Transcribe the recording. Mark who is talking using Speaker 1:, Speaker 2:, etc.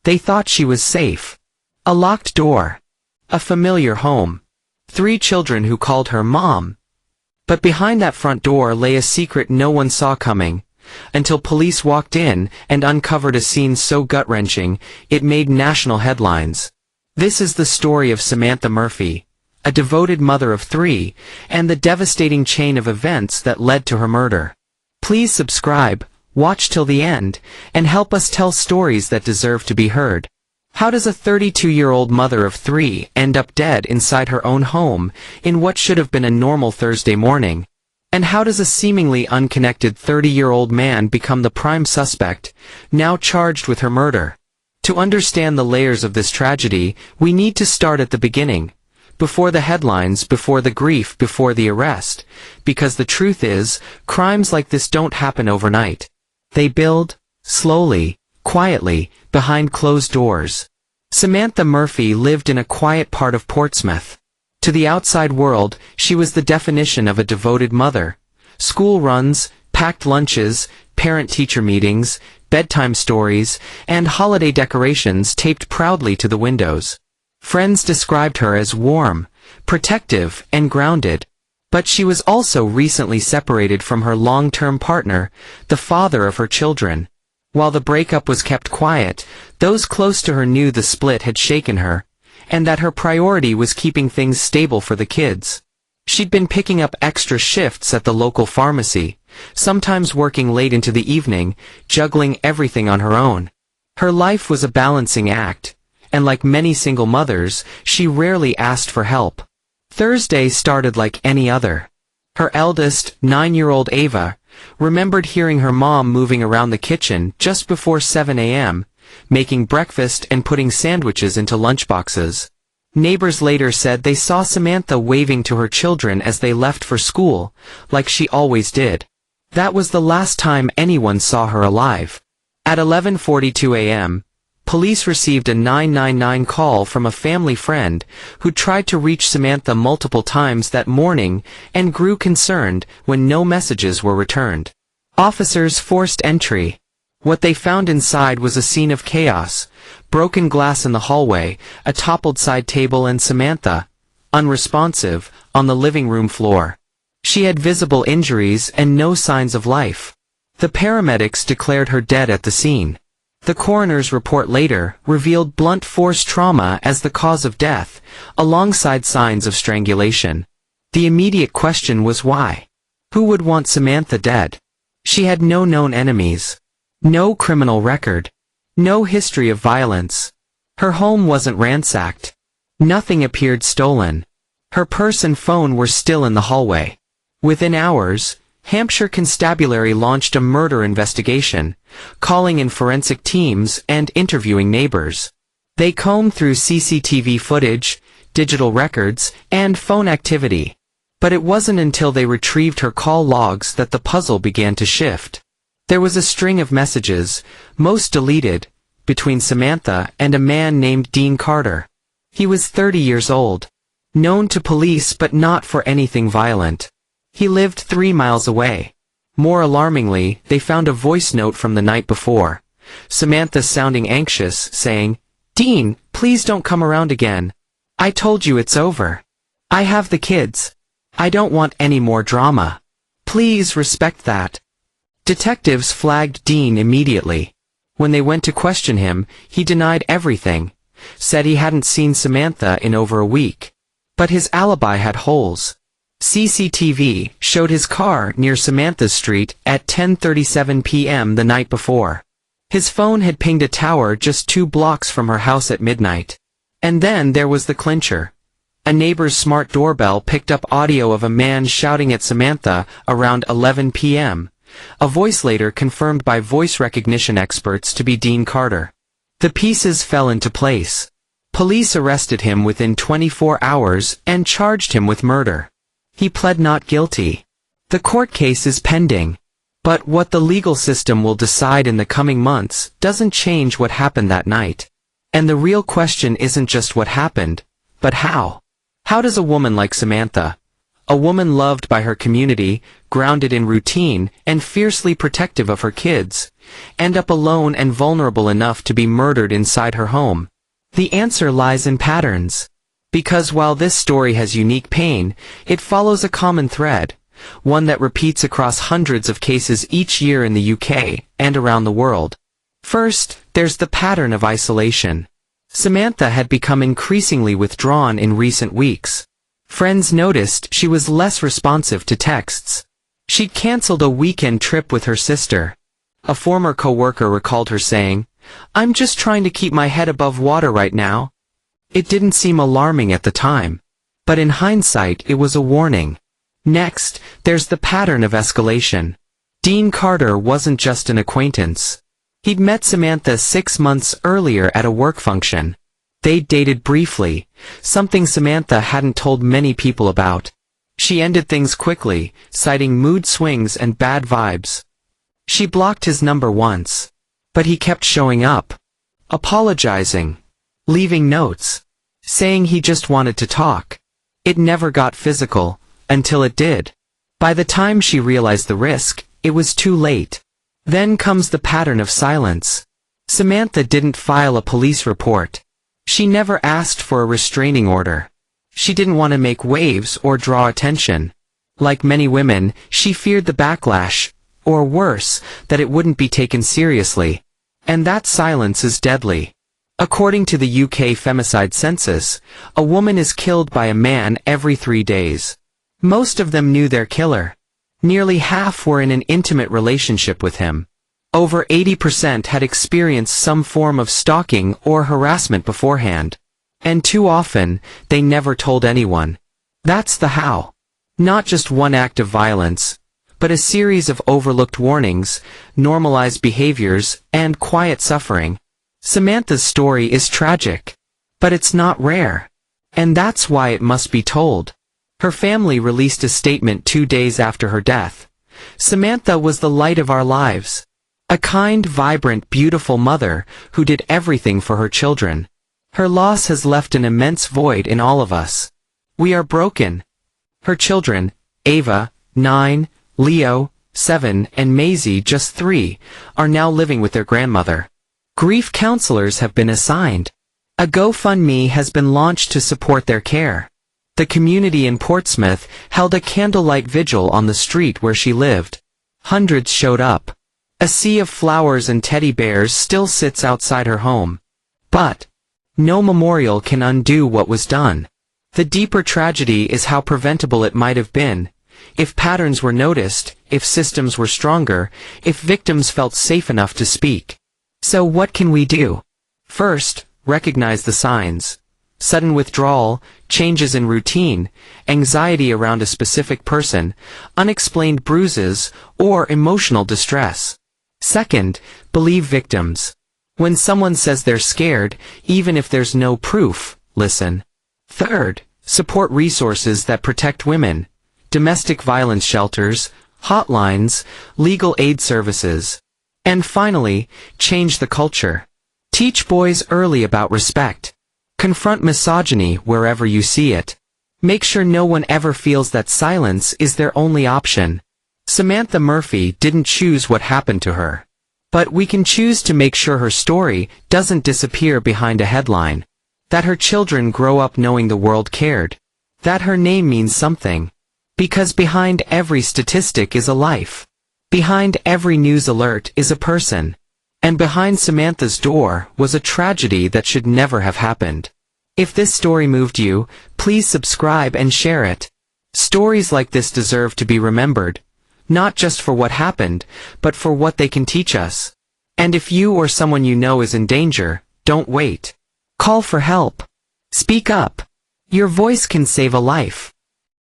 Speaker 1: They thought she was safe. A locked door. A familiar home. 3 children who called her Mom. But behind that front door lay a secret no one saw coming, until police walked in and uncovered a scene so gut-wrenching, it made national headlines. This is the story of Samantha Murphy, a devoted mother of 3, and the devastating chain of events that led to her murder. Please subscribe, watch till the end, and help us tell stories that deserve to be heard. How does a 32-year-old mother of 3 end up dead inside her own home in what should have been a normal Thursday morning? And how does a seemingly unconnected 30-year-old man become the prime suspect, now charged with her murder? To understand the layers of this tragedy, we need to start at the beginning, before the headlines, before the grief, before the arrest, because the truth is, crimes like this don't happen overnight. They build, slowly, quietly, behind closed doors. Samantha Murphy lived in a quiet part of Portsmouth. To the outside world, she was the definition of a devoted mother. School runs, packed lunches, parent-teacher meetings, bedtime stories, and holiday decorations taped proudly to the windows. Friends described her as warm, protective, and grounded. But she was also recently separated from her long-term partner, the father of her children. While the breakup was kept quiet, those close to her knew the split had shaken her, and that her priority was keeping things stable for the kids. She'd been picking up extra shifts at the local pharmacy, sometimes working late into the evening, juggling everything on her own. Her life was a balancing act, and like many single mothers, she rarely asked for help. Thursday started like any other. Her eldest, 9-year-old Ava, remembered hearing her mom moving around the kitchen just before 7 a.m., making breakfast and putting sandwiches into lunchboxes. Neighbors later said they saw Samantha waving to her children as they left for school, like she always did. That was the last time anyone saw her alive. At 11:42 a.m., police received a 999 call from a family friend who tried to reach Samantha multiple times that morning and grew concerned when no messages were returned. Officers forced entry. What they found inside was a scene of chaos, broken glass in the hallway, a toppled side table, and Samantha, unresponsive, on the living room floor. She had visible injuries and no signs of life. The paramedics declared her dead at the scene. The coroner's report later revealed blunt force trauma as the cause of death, alongside signs of strangulation. The immediate question was why? Who would want Samantha dead? She had no known enemies. No criminal record. No history of violence. Her home wasn't ransacked. Nothing appeared stolen. Her purse and phone were still in the hallway. Within hours, Hampshire Constabulary launched a murder investigation, calling in forensic teams and interviewing neighbors. They combed through CCTV footage, digital records, and phone activity. But it wasn't until they retrieved her call logs that the puzzle began to shift. There was a string of messages, most deleted, between Samantha and a man named Dean Carter. He was 30 years old, known to police but not for anything violent. He lived 3 miles away. More alarmingly, they found a voice note from the night before. Samantha sounding anxious, saying, "Dean, please don't come around again. I told you it's over. I have the kids. I don't want any more drama. Please respect that." Detectives flagged Dean immediately. When they went to question him, he denied everything, said he hadn't seen Samantha in over a week. But his alibi had holes. CCTV showed his car near Samantha's street at 10:37 p.m. the night before. His phone had pinged a tower just 2 blocks from her house at midnight. And then there was the clincher. A neighbor's smart doorbell picked up audio of a man shouting at Samantha around 11 p.m., a voice later confirmed by voice recognition experts to be Dean Carter. The pieces fell into place. Police arrested him within 24 hours and charged him with murder. He pled not guilty. The court case is pending. But what the legal system will decide in the coming months doesn't change what happened that night. And the real question isn't just what happened, but how. How does a woman like Samantha, a woman loved by her community, grounded in routine, and fiercely protective of her kids, end up alone and vulnerable enough to be murdered inside her home? The answer lies in patterns. Because while this story has unique pain, it follows a common thread, one that repeats across hundreds of cases each year in the UK and around the world. First, there's the pattern of isolation. Samantha had become increasingly withdrawn in recent weeks. Friends noticed she was less responsive to texts. She'd cancelled a weekend trip with her sister. A former co-worker recalled her saying, "I'm just trying to keep my head above water right now." It didn't seem alarming at the time, but in hindsight it was a warning. Next, there's the pattern of escalation. Dean Carter wasn't just an acquaintance. He'd met Samantha 6 months earlier at a work function. They'd dated briefly, something Samantha hadn't told many people about. She ended things quickly, citing mood swings and bad vibes. She blocked his number once, but he kept showing up, apologizing, leaving notes, saying he just wanted to talk. It never got physical, until it did. By the time she realized the risk, it was too late. Then comes the pattern of silence. Samantha didn't file a police report. She never asked for a restraining order. She didn't want to make waves or draw attention. Like many women, she feared the backlash, or worse, that it wouldn't be taken seriously. And that silence is deadly. According to the UK femicide census, a woman is killed by a man every 3 days. Most of them knew their killer. Nearly half were in an intimate relationship with him. Over 80% had experienced some form of stalking or harassment beforehand. And too often, they never told anyone. That's the how. Not just one act of violence, but a series of overlooked warnings, normalized behaviors, and quiet suffering. Samantha's story is tragic, but it's not rare. And that's why it must be told. Her family released a statement 2 days after her death. Samantha was the light of our lives. A kind, vibrant, beautiful mother who did everything for her children. Her loss has left an immense void in all of us. We are broken. Her children, Ava, 9, Leo, 7, and Maisie, just 3, are now living with their grandmother. Grief counselors have been assigned. A GoFundMe has been launched to support their care. The community in Portsmouth held a candlelight vigil on the street where she lived. Hundreds showed up. A sea of flowers and teddy bears still sits outside her home. But no memorial can undo what was done. The deeper tragedy is how preventable it might have been, if patterns were noticed, if systems were stronger, if victims felt safe enough to speak. So what can we do? First, recognize the signs. Sudden withdrawal, changes in routine, anxiety around a specific person, unexplained bruises, or emotional distress. Second, believe victims. When someone says they're scared, even if there's no proof, listen. Third, support resources that protect women. Domestic violence shelters, hotlines, legal aid services. And finally, change the culture. Teach boys early about respect. Confront misogyny wherever you see it. Make sure no one ever feels that silence is their only option. Samantha Murphy didn't choose what happened to her. But we can choose to make sure her story doesn't disappear behind a headline. That her children grow up knowing the world cared. That her name means something. Because behind every statistic is a life. Behind every news alert is a person. And behind Samantha's door was a tragedy that should never have happened. If this story moved you, please subscribe and share it. Stories like this deserve to be remembered. Not just for what happened, but for what they can teach us. And if you or someone you know is in danger, don't wait. Call for help. Speak up. Your voice can save a life.